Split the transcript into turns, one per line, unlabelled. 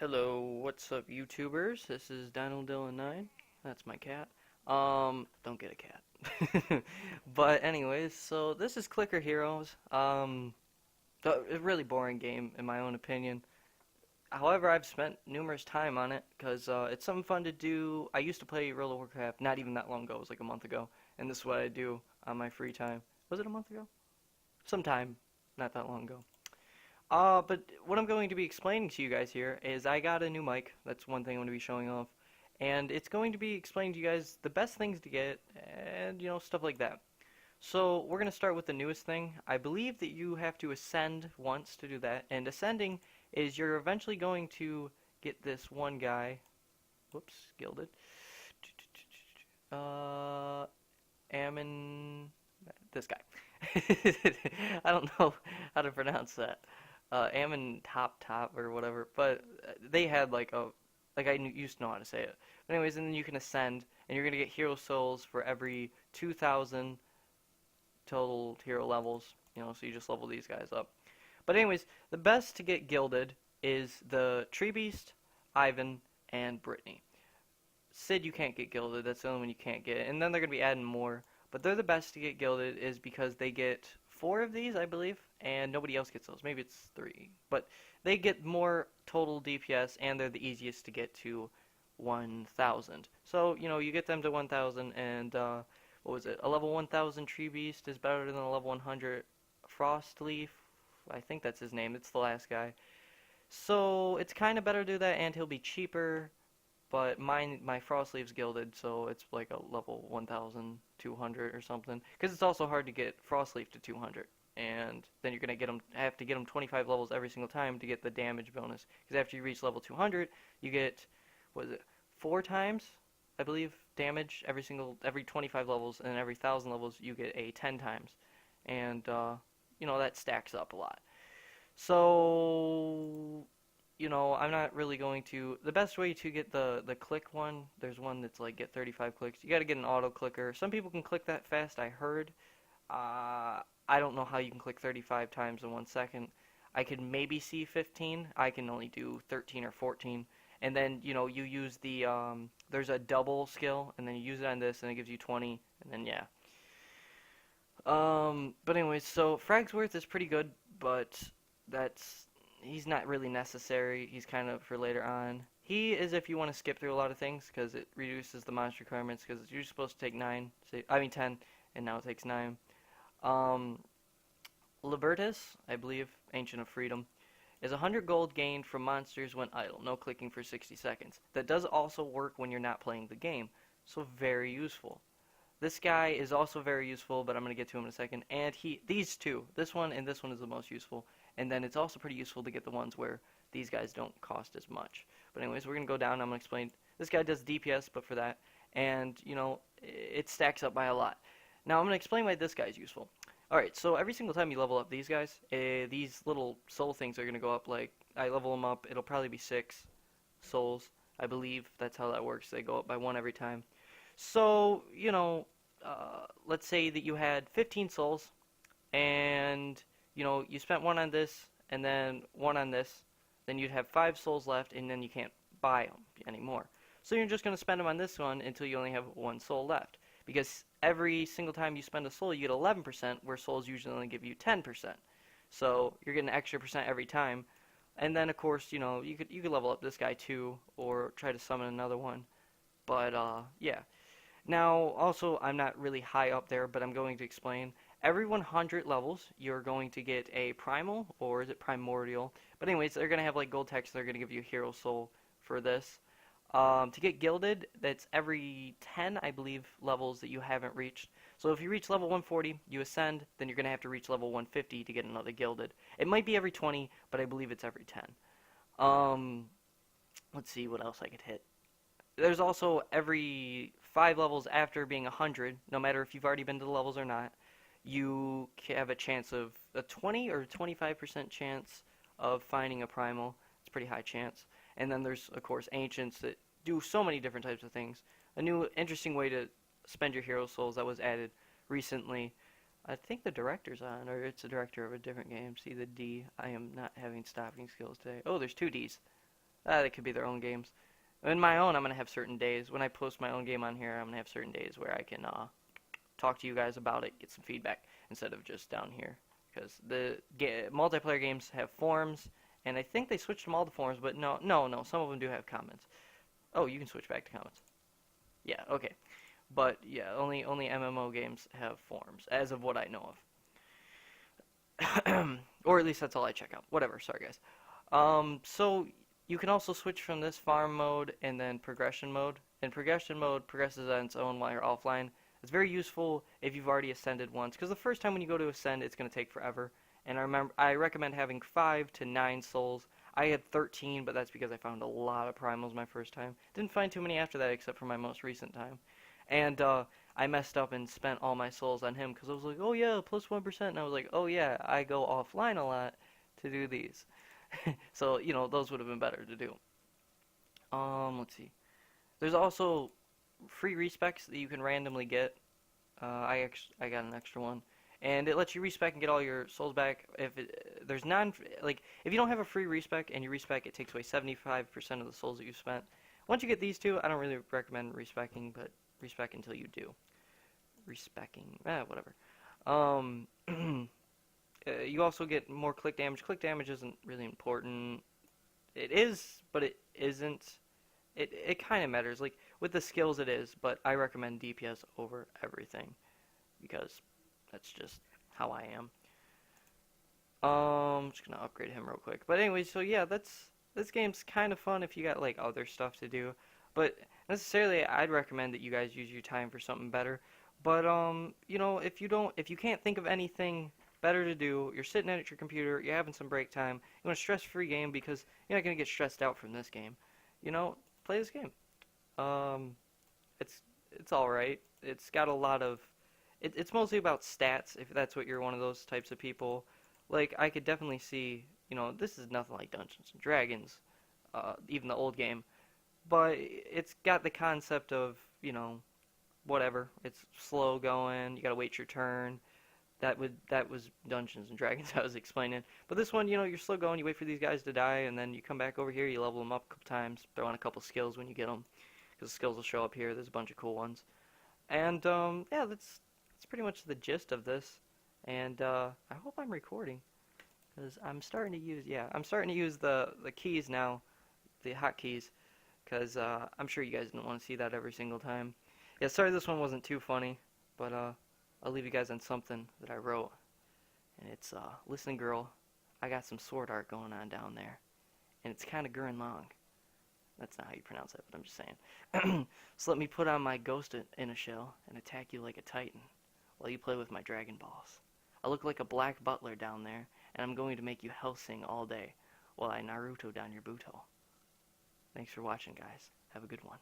Hello, what's up, YouTubers? This is Dino Dylan 9. That's my cat. Don't get a cat. But anyways, so this is Clicker Heroes. A really boring game in my own opinion. However, I've spent numerous time on it because it's something fun to do. I used to play World of Warcraft not even that long ago. It was like a month ago, and this is what I do on my free time. Was it a month ago? Sometime, not that long ago. But what I'm going to be explaining to you guys here is I got a new mic. That's one thing I'm going to be showing off. And it's going to be explaining to you guys the best things to get and, stuff like that. So we're going to start with the newest thing. I believe that you have to ascend once to do that. And ascending is you're eventually going to get this one guy. Whoops, gilded. Ammon. This guy. I don't know how to pronounce that. Ammon Top or whatever, but they had like I used to know how to say it. But anyways, and then you can ascend, and you're gonna get hero souls for every 2,000 total hero levels. So you just level these guys up. But anyways, the best to get gilded is the Tree Beast, Ivan, and Brittany. Sid you can't get gilded. That's the only one you can't get, and then they're gonna be adding more. But they're the best to get gilded is because they get 4 of these, I believe, and nobody else gets those. Maybe it's 3. But they get more total DPS, and they're the easiest to get to 1,000. So, you get them to 1,000, and, what was it? A level 1,000 Tree Beast is better than a level 100 Frost Leaf. I think that's his name. It's the last guy. So, it's kind of better to do that, and he'll be cheaper. But my Frost Leaf's gilded, so it's like a level 1,200 or something. Because it's also hard to get Frost Leaf to 200. And then you're going to have to get them 25 levels every single time to get the damage bonus. Because after you reach level 200, you get, what is it, 4 times, I believe, damage every 25 levels. And every 1,000 levels, you get a 10 times. And, that stacks up a lot. So, I'm not really going to. The best way to get the click one, there's one that's like get 35 clicks. You got to get an auto clicker. Some people can click that fast, I heard. I don't know how you can click 35 times in 1 second. I could maybe see 15. I can only do 13 or 14. And then, you use the, there's a double skill, and then you use it on this, and it gives you 20, and then, yeah. But anyways, so Fragsworth is pretty good, but he's not really necessary. He's kind of for later on. He is if you want to skip through a lot of things, because it reduces the monster requirements, because you're supposed to take 10, and now it takes 9. Libertas, I believe, Ancient of Freedom, is 100 gold gained from monsters when idle, no clicking for 60 seconds. That does also work when you're not playing the game, so very useful. This guy is also very useful, but I'm going to get to him in a second. And these two, this one and this one is the most useful. And then it's also pretty useful to get the ones where these guys don't cost as much. But anyways, we're going to go down. I'm going to explain. This guy does DPS, but for that. And, it stacks up by a lot. Now, I'm going to explain why this guy is useful. Alright, so every single time you level up these guys, these little soul things are going to go up. Like, I level them up. It'll probably be 6 souls. I believe that's how that works. They go up by 1 every time. So, let's say that you had 15 souls, and, you spent 1 on this, and then 1 on this, then you'd have 5 souls left, and then you can't buy them anymore. So you're just going to spend them on this one until you only have 1 soul left. Because every single time you spend a soul, you get 11%, where souls usually only give you 10%. So you're getting an extra percent every time. And then, of course, you could level up this guy too, or try to summon another one. But, yeah. Now, also, I'm not really high up there, but I'm going to explain. Every 100 levels, you're going to get a primal, or is it primordial? But anyways, they're going to have like gold text. They're going to give you a hero soul for this. To get gilded, that's every 10, I believe, levels that you haven't reached. So if you reach level 140, you ascend, then you're going to have to reach level 150 to get another gilded. It might be every 20, but I believe it's every 10. Let's see what else I could hit. There's also every 5 levels after being 100, no matter if you've already been to the levels or not, you have a chance of a 20 or 25% chance of finding a primal. It's a pretty high chance. And then there's, of course, ancients that do so many different types of things. A new interesting way to spend your hero souls that was added recently. I think the director's on, or it's the director of a different game. See the D. I am not having stopping skills today. Oh, there's 2 Ds. They could be their own games. In my own, I'm gonna have certain days. When I post my own game on here, I'm gonna have certain days where I can talk to you guys about it, get some feedback instead of just down here. Because the multiplayer games have forums, and I think they switched them all to forums, but no, some of them do have comments. Oh, you can switch back to comments. Yeah, okay. But yeah, only MMO games have forums, as of what I know of. Or at least that's all I check out. Whatever, sorry guys. So you can also switch from this farm mode and then progression mode. And progression mode progresses on its own while you're offline. It's very useful if you've already ascended once, because the first time when you go to ascend, it's going to take forever. And I recommend having 5 to 9 souls. I had 13, but that's because I found a lot of primals my first time. Didn't find too many after that, except for my most recent time. And I messed up and spent all my souls on him, because I was like, oh yeah, plus 1%. And I was like, oh yeah, I go offline a lot to do these. So, you know, those would have been better to do. Let's see. There's also free respecs that you can randomly get. I got an extra one, and it lets you respec and get all your souls back. There's if you don't have a free respec and you respec, it takes away 75% of the souls that you spent. Once you get these two, I don't really recommend respecking, but respec until you do. Respecking, whatever. You also get more click damage. Click damage isn't really important. It is, but it isn't. It kind of matters. Like, with the skills it is, but I recommend DPS over everything, because that's just how I am. I'm just gonna upgrade him real quick. But anyway, so yeah, this game's kind of fun if you got like other stuff to do. But necessarily, I'd recommend that you guys use your time for something better. But you know, if you can't think of anything better to do, you're sitting at your computer, you're having some break time, you want a stress-free game because you're not gonna get stressed out from this game. You know, play this game. It's all right. It's got a lot of. It's mostly about stats. If that's what you're one of those types of people, like I could definitely see. You know, this is nothing like Dungeons and Dragons, even the old game, but it's got the concept of, you know, whatever. It's slow going. You gotta wait your turn. That was Dungeons and Dragons I was explaining. But this one, you know, you're slow going. You wait for these guys to die, and then you come back over here. You level them up a couple times. Throw on a couple skills when you get them, because the skills will show up here. There's a bunch of cool ones. And yeah, that's pretty much the gist of this. And I hope I'm recording, because I'm starting to use the keys now, the hotkeys, because I'm sure you guys didn't want to see that every single time. Yeah, sorry this one wasn't too funny, but I'll leave you guys on something that I wrote. And it's, listen girl, I got some sword art going on down there. And it's kind of growing long. That's not how you pronounce it, but I'm just saying. So let me put on my ghost in a shell and attack you like a titan while you play with my Dragon Balls. I look like a black butler down there, and I'm going to make you hell sing all day while I Naruto down your buto. Thanks for watching, guys. Have a good one.